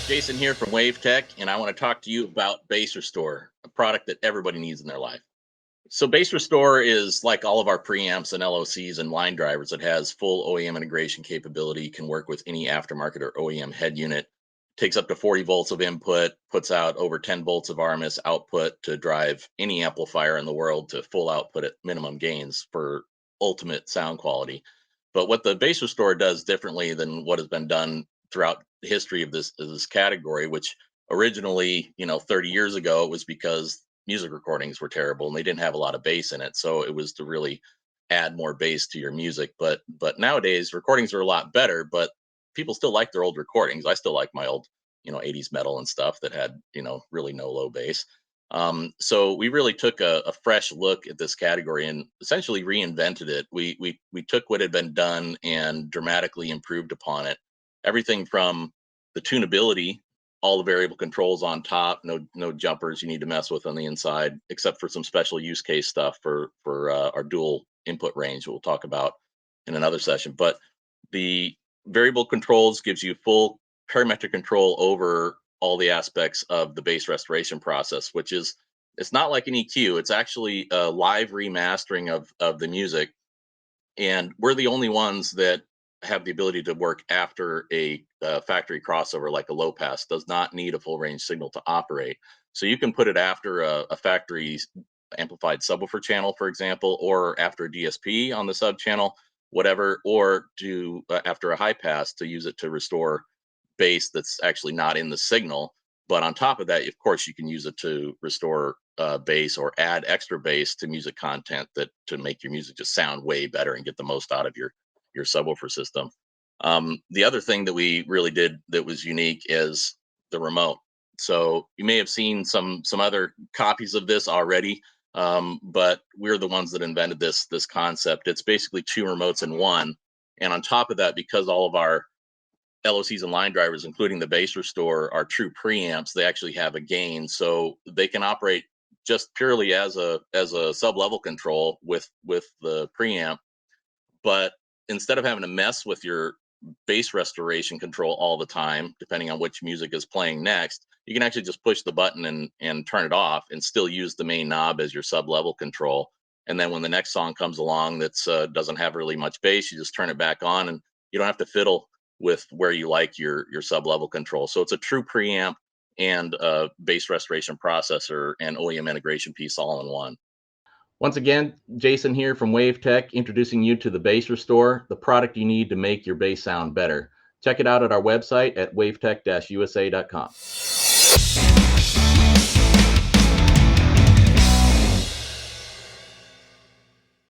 Jason here from Wāvtech, and I want to talk to you about bassRESTOR, a product that everybody needs in their life. So bassRESTOR is like all of our preamps and LOCs and line drivers. It has full OEM integration capability, can work with any aftermarket or OEM head unit, takes up to 40 volts of input, puts out over 10 volts of RMS output to drive any amplifier in the world to full output at minimum gains for ultimate sound quality. But what the bassRESTOR does differently than what has been done throughout the history of this category, which originally, 30 years ago, it was because music recordings were terrible and they didn't have a lot of bass in it. So it was to really add more bass to your music. But nowadays recordings are a lot better, but people still like their old recordings. I still like my old, 80s metal and stuff that had, really no low bass. So we really took a fresh look at this category and essentially reinvented it. We took what had been done and dramatically improved upon it. Everything from the tunability, all the variable controls on top, no jumpers you need to mess with on the inside, except for some special use case stuff for our dual input range we'll talk about in another session. But the variable controls gives you full parametric control over all the aspects of the bass restoration process, which is it's not like an EQ. It's actually a live remastering of the music, and we're the only ones that have the ability to work after a factory crossover, like a low pass does not need a full range signal to operate. So you can put it after a factory amplified subwoofer channel, for example, or after a DSP on the sub channel, whatever, or to after a high pass to use it to restore bass that's actually not in the signal. But on top of that, of course, you can use it to restore bass or add extra bass to music content that to make your music just sound way better and get the most out of your subwoofer system. The other thing that we really did that was unique is the remote. So you may have seen some other copies of this already, but we're the ones that invented this concept. It's basically two remotes in one, and on top of that, because all of our LOCs and line drivers, including the bassRESTOR, are true preamps, they actually have a gain, so they can operate just purely as a sub level control with the preamp. But instead of having to mess with your bass restoration control all the time, depending on which music is playing next, you can actually just push the button and turn it off and still use the main knob as your sub level control. And then when the next song comes along that's doesn't have really much bass, you just turn it back on, and you don't have to fiddle with where you like your sub level control. So it's a true preamp and bass restoration processor and OEM integration piece all in one. Once again, Jason here from Wāvtech, introducing you to the bassRESTOR, the product you need to make your bass sound better. Check it out at our website at wavtech-usa.com.